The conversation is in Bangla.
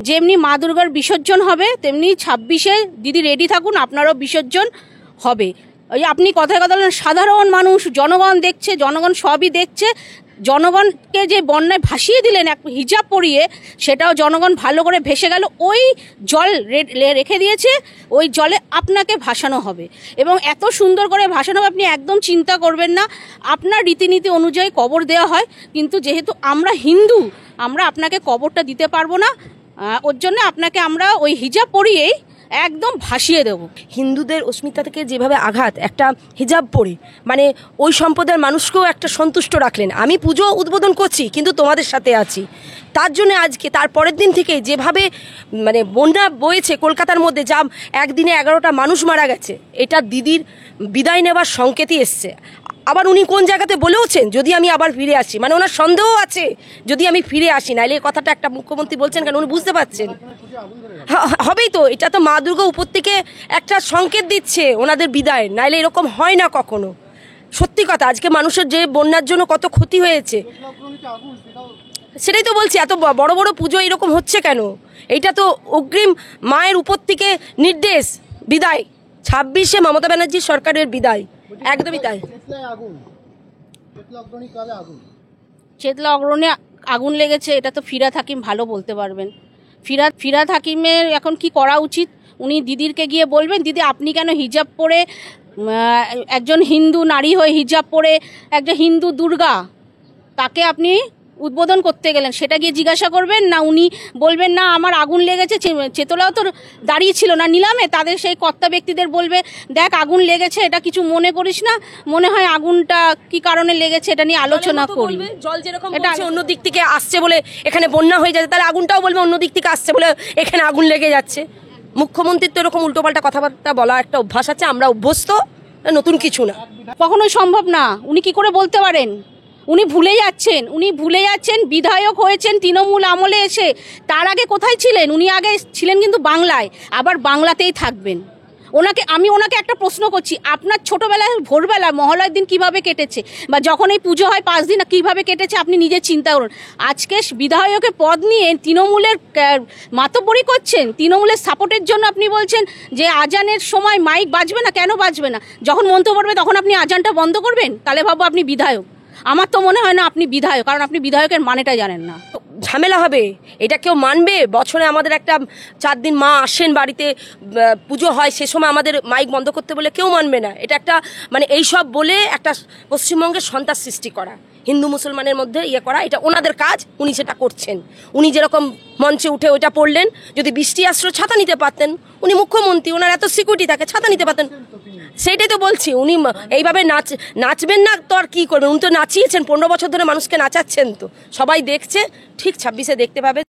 যেমনি মা দুর্গার বিসর্জন হবে তেমনি 26-এ দিদি রেডি থাকুন, আপনারও বিসর্জন হবে। ওই আপনি কথায় কথা বলেন, সাধারণ মানুষ, জনগণ দেখছে, জনগণ সবই দেখছে। জনগণকে যে বন্যায় ভাসিয়ে দিলেন এক হিজাব পরিয়ে, সেটাও জনগণ ভালো করে ভেসে গেল। ওই জল রেখে দিয়েছে, ওই জলে আপনাকে ভাসানো হবে এবং এত সুন্দর করে ভাসানো হবে, আপনি একদম চিন্তা করবেন না। আপনার রীতিনীতি অনুযায়ী কবর দেওয়া হয়, কিন্তু যেহেতু আমরা হিন্দু, আমরা আপনাকে কবরটা দিতে পারবো না। ওর জন্য আপনাকে আমরা ওই হিজাব পরিয়েই একদম ভাসিয়ে দেব। হিন্দুদের অস্মিতা থেকে যেভাবে আঘাত একটা হিজাব পরে, মানে ওই সম্প্রদায়ের মানুষকেও একটা সন্তুষ্ট রাখলেন। আমি পুজো উদ্বোধন করছি কিন্তু তোমাদের সাথে আছি, তার জন্য আজকে তার পরের দিন থেকে যেভাবে মানে বন্যা বয়েছে কলকাতার মধ্যে, যা একদিনে 11টা মানুষ মারা গেছে, এটা দিদির বিদায় নেবার সংকেতই এসছে। আবার উনি কোন জায়গাতে বলেওছেন যদি আমি আবার ফিরে আসি, মানে ওনার সন্দেহ আছে যদি আমি ফিরে আসি, নাইলে এই কথাটা একটা মুখ্যমন্ত্রী বলছেন কেন, উনি বুঝতে পারছেন হবেই তো। এটা তো মা দুর্গা উপর থেকে একটা সংকেত দিচ্ছে ওনাদের বিদায়, নাইলে এরকম হয় না কখনো। সত্যি কথা, আজকে মানুষের যে বন্যার জন্য কত ক্ষতি হয়েছে, সেটাই তো বলছি। এত বড় বড় পুজো এরকম হচ্ছে কেন? এইটা তো অগ্রিম মায়ের উপর থেকে নির্দেশ, বিদায় 26-এ মমতা ব্যানার্জির সরকারের বিদায়, একদমই তাই। চেতলা অগ্রণে আগুন লেগেছে, এটা তো ফিরাদ হাকিম ভালো বলতে পারবেন। ফিরাদ হাকিমের এখন কি করা উচিত, উনি দিদিরকে গিয়ে বলবেন, দিদি আপনি কেন হিজাব পরে, একজন হিন্দু নারী হয়ে হিজাব পরে একজন হিন্দু দুর্গা, তাকে আপনি উদ্বোধন করতে গেলেন, সেটা গিয়ে জিজ্ঞাসা করবেন না? উনি বলবেন না আমার আগুন লেগেছে, চেতলাও তো দাঁড়িয়ে ছিল না নিলামে, তাদের সেই কর্তা ব্যক্তিদের বলবে দেখ আগুন লেগেছে, এটা কিছু মনে করিস না, মনে হয় আগুনটা কি কারণে লেগেছে এটা নিয়ে আলোচনা করি। জল যেরকম এটা অন্য দিক থেকে আসছে বলে এখানে বন্যা হয়ে যাচ্ছে, তাহলে আগুনটাও বলবে অন্য দিক থেকে আসছে বলে এখানে আগুন লেগে যাচ্ছে। মুখ্যমন্ত্রীর তো এরকম উল্টোপাল্টা কথাবার্তা বলা একটা অভ্যাস আছে, আমরা অভ্যস্ত, নতুন কিছু না। কখনোই সম্ভব না। উনি কি করে বলতে পারেন? উনি ভুলে যাচ্ছেন বিধায়ক হয়েছেন তৃণমূল আমলে এসে। তার আগে কোথায় ছিলেন? উনি আগে ছিলেন কিন্তু বাংলায়, আবার বাংলাতেই থাকবেন। আমি ওনাকে একটা প্রশ্ন করছি, আপনার ছোটবেলায় ভোরবেলা মহালয়ার দিন কিভাবে কেটেছে, বা যখন এই পুজো হয় 5 দিন কিভাবে কেটেছে, আপনি নিজে চিন্তা করুন। আজকে বিধায়কের পদ নিয়ে তৃণমূলের মাতব্বরি করছেন, তৃণমূলের সাপোর্টের জন্য আপনি বলছেন যে আজানের সময় মাইক বাজবে না। কেন বাজবে না? যখন মন্তব্য করবে তখন আপনি আজানটা বন্ধ করবেন? তাহলে ভাবো আপনি বিধায়ক। আমার তো মনে হয় না আপনি বিধায়ক, কারণ আপনি বিধায়কের মানেটা জানেন না। ঝামেলা হবে, এটা কেউ মানবে? বছরে আমাদের একটা 4 দিন মা আসেন বাড়িতে, পুজো হয়, সে সময় আমাদের মাইক বন্ধ করতে বলে কেউ মানবে না। এটা একটা মানে এইসব বলে একটা পশ্চিমবঙ্গের সন্ত্রাস সৃষ্টি করা, হিন্দু মুসলমানের মধ্যে ইয়ে করা, এটা ওনাদের কাজ, উনি সেটা করছেন। উনি যেরকম মঞ্চে উঠে ওইটা পড়লেন, যদি বৃষ্টি আসলো ছাতা নিতে পারতেন, উনি মুখ্যমন্ত্রী, ওনার এত সিকিউরিটি থাকে, ছাতা নিতে পারতেন। সেইটাই তো বলছি, উনি এইভাবে নাচবেন না তো আর কি করবেন? উনি তো নাচিয়েছেন, 15 বছর ধরে মানুষকে নাচাচ্ছেন, তো সবাই দেখছে, ঠিক 26-এ দেখতে পাবে।